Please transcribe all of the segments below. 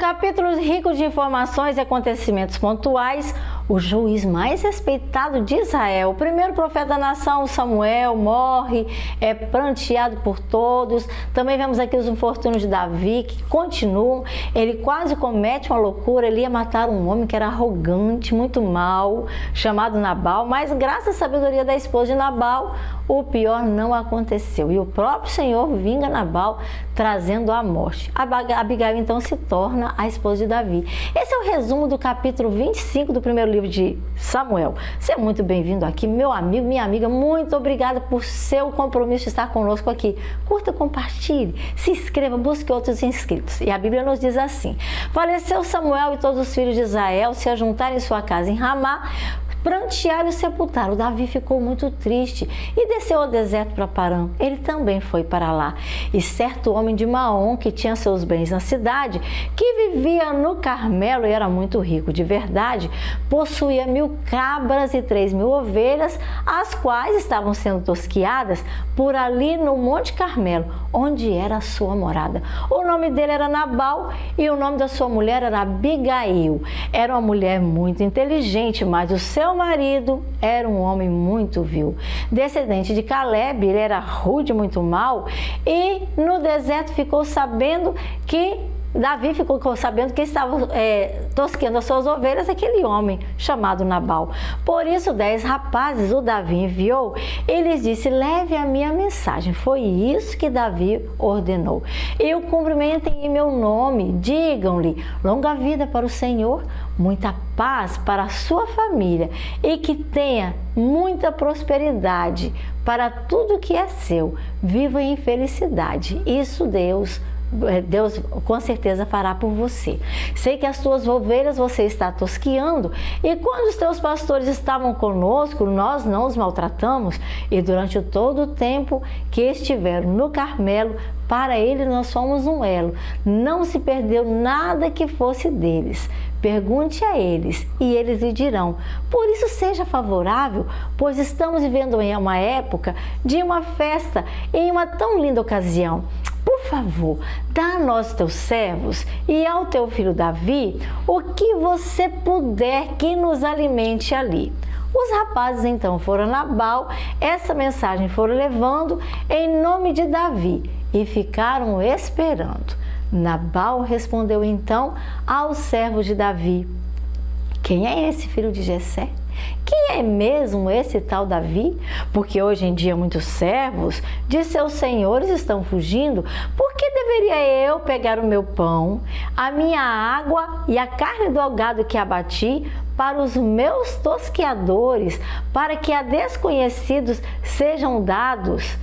capítulo rico de informações e acontecimentos pontuais, o juiz mais respeitado de Israel, o primeiro profeta da nação, Samuel, morre, é pranteado por todos. Também vemos aqui os infortúnios de Davi, que continuam. Ele quase comete uma loucura, ele ia matar um homem que era arrogante, muito mau, chamado Nabal, mas graças à sabedoria da esposa de Nabal, o pior não aconteceu. E o próprio Senhor vinga Nabal, trazendo a morte. Abigail então se torna a esposa de Davi. Esse é o resumo do capítulo 25 do primeiro livro de Samuel. Seja muito bem-vindo aqui, meu amigo, minha amiga. Muito obrigada por seu compromisso de estar conosco aqui. Curta, compartilhe, se inscreva, busque outros inscritos. E a Bíblia nos diz assim: faleceu Samuel e todos os filhos de Israel se ajuntaram em sua casa em Ramá, prantearam e sepultaram. Davi ficou muito triste e desceu ao deserto para Parã. Ele também foi para lá. E certo homem de Maom, que tinha seus bens na cidade, que vivia no Carmelo e era muito rico de verdade, possuía 1000 cabras e 3000 ovelhas, as quais estavam sendo tosquiadas por ali no Monte Carmelo, onde era a sua morada. O nome dele era Nabal e o nome da sua mulher era Abigail. Era uma mulher muito inteligente, mas o seu marido era um homem muito vil. Descendente de Caleb, ele era rude, muito mau, e no deserto Davi ficou sabendo que estava tosqueando as suas ovelhas aquele homem chamado Nabal. Por isso 10 rapazes o Davi enviou e lhes disse: leve a minha mensagem. Foi isso que Davi ordenou. E o cumprimentem em meu nome, digam-lhe: longa vida para o Senhor, muita paz para a sua família e que tenha muita prosperidade para tudo que é seu. Viva em felicidade. Isso Deus com certeza fará por você. Sei que as tuas ovelhas você está tosquiando, e quando os teus pastores estavam conosco, nós não os maltratamos, e durante todo o tempo que estiveram no Carmelo, para ele nós fomos um elo. Não se perdeu nada que fosse deles. Pergunte a eles e eles lhe dirão. Por isso seja favorável, pois estamos vivendo em uma época de uma festa, em uma tão linda ocasião. Por favor, dá a nós, teus servos, e ao teu filho Davi, o que você puder que nos alimente ali. Os rapazes então foram a Nabal, essa mensagem foram levando em nome de Davi e ficaram esperando. Nabal respondeu então aos servos de Davi: quem é esse filho de Jessé? Quem é mesmo esse tal Davi? Porque hoje em dia muitos servos de seus senhores estão fugindo. Por que deveria eu pegar o meu pão, a minha água e a carne do gado que abati para os meus tosqueadores, para que a desconhecidos sejam dados?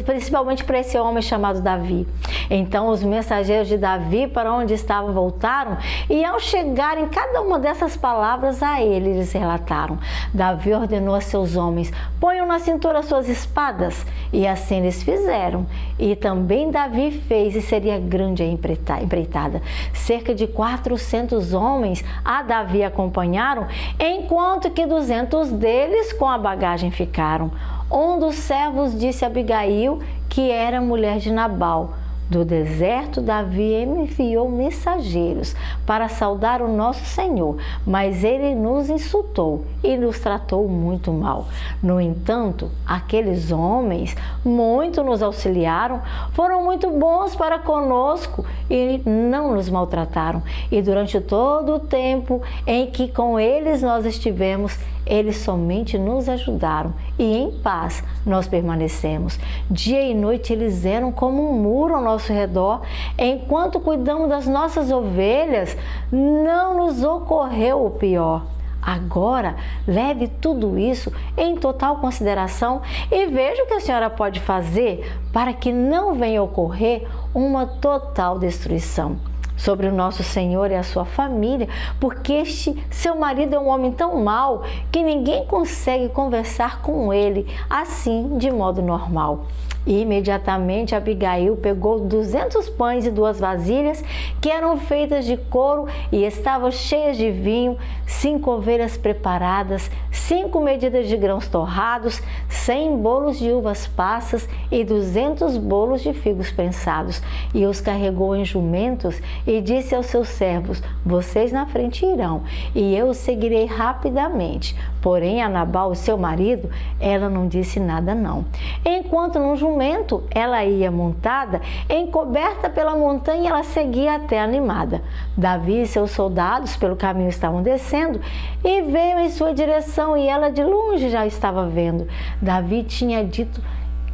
Principalmente para esse homem chamado Davi. Então os mensageiros de Davi para onde estavam voltaram, e ao chegarem cada uma dessas palavras a ele, eles relataram. Davi ordenou a seus homens: ponham na cintura suas espadas, e assim eles fizeram. E também Davi fez, e seria grande a empreitada. Cerca de 400 homens a Davi acompanharam, enquanto que 200 deles com a bagagem ficaram. Um dos servos disse a Abigail, que era mulher de Nabal: do deserto Davi enviou mensageiros para saudar o nosso Senhor, mas ele nos insultou e nos tratou muito mal. No entanto, aqueles homens muito nos auxiliaram, foram muito bons para conosco e não nos maltrataram. E durante todo o tempo em que com eles nós estivemos, eles somente nos ajudaram e em paz nós permanecemos. Dia e noite eles eram como um muro ao nosso redor. Enquanto cuidamos das nossas ovelhas, não nos ocorreu o pior. Agora, leve tudo isso em total consideração e veja o que a senhora pode fazer para que não venha ocorrer uma total destruição sobre o nosso Senhor e a sua família, porque este seu marido é um homem tão mau que ninguém consegue conversar com ele assim de modo normal. E imediatamente Abigail pegou 200 pães e 2 vasilhas que eram feitas de couro e estavam cheias de vinho, 5 ovelhas preparadas, 5 medidas de grãos torrados, 100 bolos de uvas passas e 200 bolos de figos prensados. E os carregou em jumentos e disse aos seus servos: vocês na frente irão, e eu os seguirei rapidamente. Porém, a Nabal, seu marido, ela não disse nada não. Enquanto no jumento ela ia montada, encoberta pela montanha, ela seguia até animada. Davi e seus soldados pelo caminho estavam descendo e veio em sua direção, e ela de longe já estava vendo. Davi tinha dito: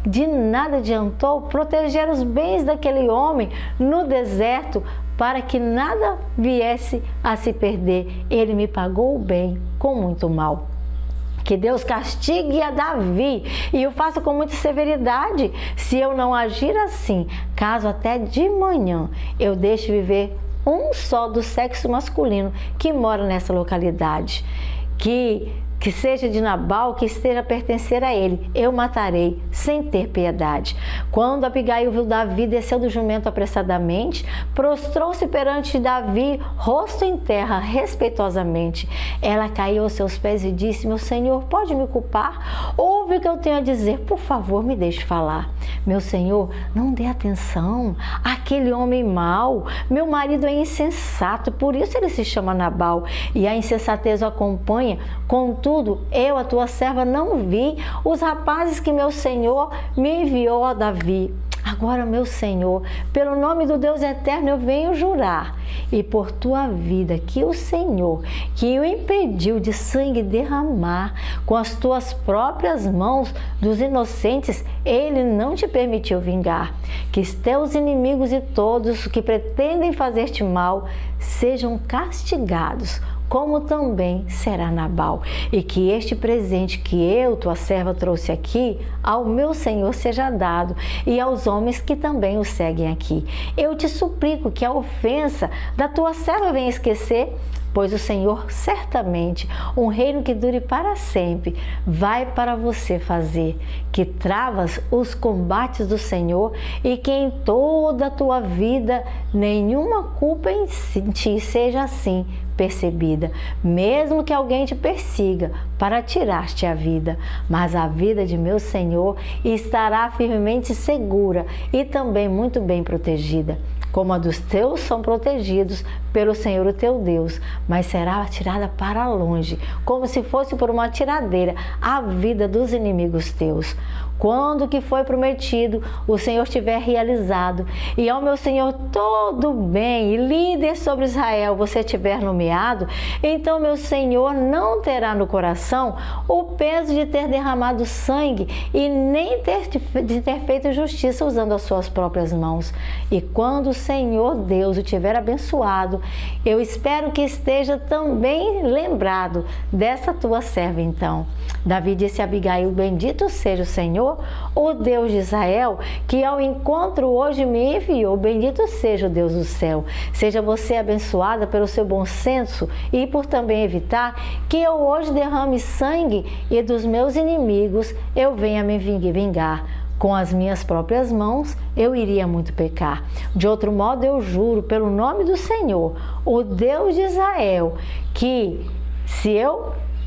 de nada adiantou proteger os bens daquele homem no deserto, para que nada viesse a se perder. Ele me pagou o bem com muito mal. Que Deus castigue a Davi e o faça com muita severidade, se eu não agir assim, caso até de manhã eu deixe viver um só do sexo masculino que mora nessa localidade. Que seja de Nabal, que esteja a pertencer a ele, eu matarei sem ter piedade. Quando Abigail viu Davi, desceu do jumento apressadamente, prostrou-se perante Davi, rosto em terra, respeitosamente. Ela caiu aos seus pés e disse: meu senhor, pode me culpar? Ouve o que eu tenho a dizer, por favor, me deixe falar. Meu senhor, não dê atenção àquele homem mau. Meu marido é insensato, por isso ele se chama Nabal, e a insensatez o acompanha. Contudo, eu, a tua serva, não vi os rapazes que meu senhor me enviou a Davi. Agora, meu senhor, pelo nome do Deus eterno, eu venho jurar, e por tua vida, que o Senhor, que o impediu de sangue derramar com as tuas próprias mãos dos inocentes, ele não te permitiu vingar. Que os teus inimigos e todos que pretendem fazer-te mal sejam castigados, como também será Nabal, e que este presente que eu, tua serva, trouxe aqui, ao meu senhor seja dado, e aos homens que também o seguem aqui. Eu te suplico que a ofensa da tua serva venha esquecer, pois o Senhor certamente, um reino que dure para sempre, vai para você fazer, que travas os combates do Senhor, e que em toda a tua vida nenhuma culpa em ti seja assim percebida, mesmo que alguém te persiga para tirar-te a vida, mas a vida de meu Senhor estará firmemente segura e também muito bem protegida, como a dos teus são protegidos pelo Senhor o teu Deus, mas será atirada para longe, como se fosse por uma tiradeira, a vida dos inimigos teus. Quando o que foi prometido o Senhor tiver realizado, e ao meu Senhor todo bem e líder sobre Israel você tiver nomeado, então meu Senhor não terá no coração o peso de ter derramado sangue e nem de ter feito justiça usando as suas próprias mãos. E quando o Senhor Deus o tiver abençoado, eu espero que esteja também lembrado dessa tua serva então. Davi disse a Abigail: bendito seja o Senhor, o Deus de Israel, que ao encontro hoje me enviou. Bendito seja o Deus do céu. Seja você abençoada pelo seu bom senso e por também evitar que eu hoje derrame sangue e dos meus inimigos eu venha me vingar. Com as minhas próprias mãos eu iria muito pecar. De outro modo, eu juro pelo nome do Senhor, o Deus de Israel, que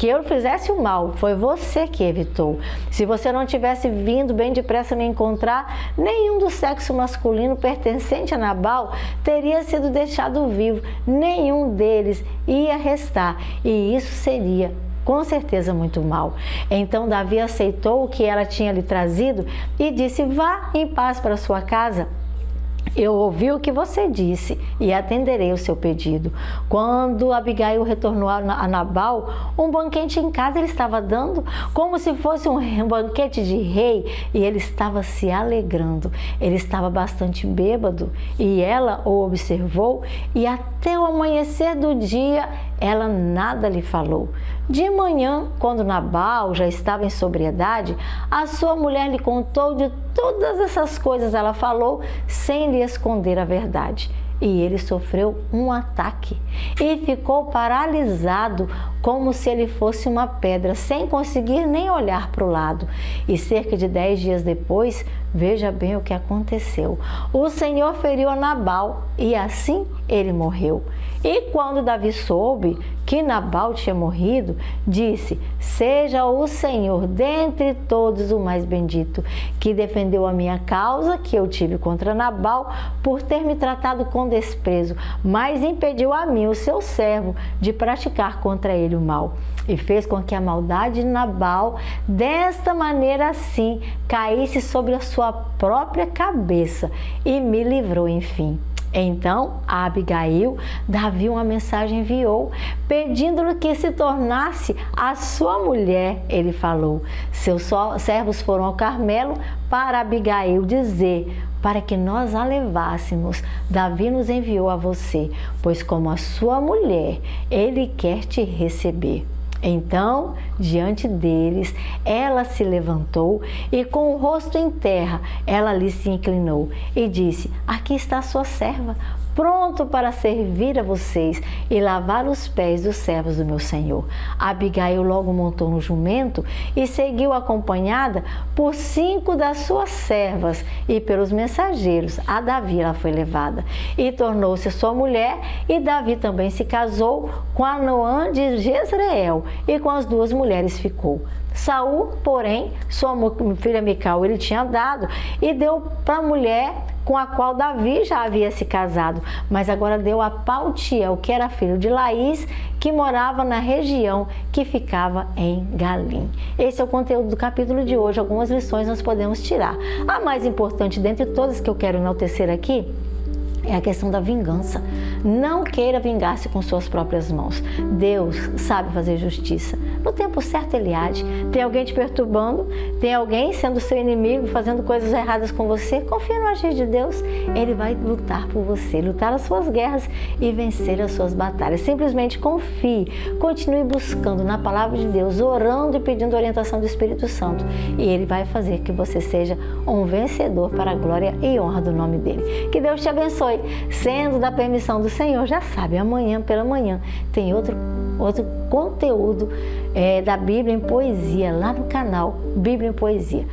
eu fizesse o mal, foi você que evitou. Se você não tivesse vindo bem depressa me encontrar, nenhum do sexo masculino pertencente a Nabal teria sido deixado vivo, nenhum deles ia restar, e isso seria com certeza muito mal. Então Davi aceitou o que ela tinha lhe trazido e disse: vá em paz para sua casa. Eu ouvi o que você disse e atenderei o seu pedido. Quando Abigail retornou a Nabal, um banquete em casa ele estava dando, como se fosse um banquete de rei, e ele estava se alegrando. Ele estava bastante bêbado e ela o observou, e até o amanhecer do dia ela nada lhe falou. De manhã, quando Nabal já estava em sobriedade, a sua mulher lhe contou de todas essas coisas. Ela falou sem lhe esconder a verdade. E ele sofreu um ataque e ficou paralisado, como se ele fosse uma pedra, sem conseguir nem olhar para o lado. E cerca de 10 dias depois, Veja bem o que aconteceu. O Senhor feriu a Nabal e assim ele morreu. E quando Davi soube que Nabal tinha morrido, disse: seja o Senhor dentre todos o mais bendito, que defendeu a minha causa que eu tive contra Nabal por ter me tratado com desprezo, mas impediu a mim, o seu servo, de praticar contra ele o mal. E fez com que a maldade de Nabal, desta maneira assim, caísse sobre a sua própria cabeça, e me livrou, enfim. Então, a Abigail, Davi uma mensagem enviou, pedindo-lhe que se tornasse a sua mulher. Ele falou: seus servos foram ao Carmelo para Abigail dizer, para que nós a levássemos. Davi nos enviou a você, pois como a sua mulher, ele quer te receber. Então, diante deles, ela se levantou e com o rosto em terra, ela lhe se inclinou e disse: aqui está a sua serva, pronto para servir a vocês e lavar os pés dos servos do meu senhor. Abigail logo montou no jumento e seguiu acompanhada por 5 das suas servas e pelos mensageiros. A Davi ela foi levada e tornou-se sua mulher, e Davi também se casou com Anoã de Jezreel e com as 2 mulheres ficou. Saul, porém, sua filha Mical ele tinha dado e deu para a mulher com a qual Davi já havia se casado, mas agora deu a Paltiel, que era filho de Laís, que morava na região que ficava em Galim. Esse é o conteúdo do capítulo de hoje. Algumas lições nós podemos tirar. A mais importante dentre todas que eu quero enaltecer aqui é a questão da vingança. Não queira vingar-se com suas próprias mãos. Deus sabe fazer justiça. No tempo certo ele age. Tem alguém te perturbando? Tem alguém sendo seu inimigo, fazendo coisas erradas com você? Confia no agir de Deus. Ele vai lutar por você, lutar as suas guerras e vencer as suas batalhas. Simplesmente confie. Continue buscando na palavra de Deus, orando e pedindo orientação do Espírito Santo. E ele vai fazer que você seja um vencedor para a glória e honra do nome dele. Que Deus te abençoe. Sendo da permissão do Senhor, já sabe, amanhã pela manhã tem outro conteúdo da Bíblia em Poesia lá no canal Bíblia em Poesia.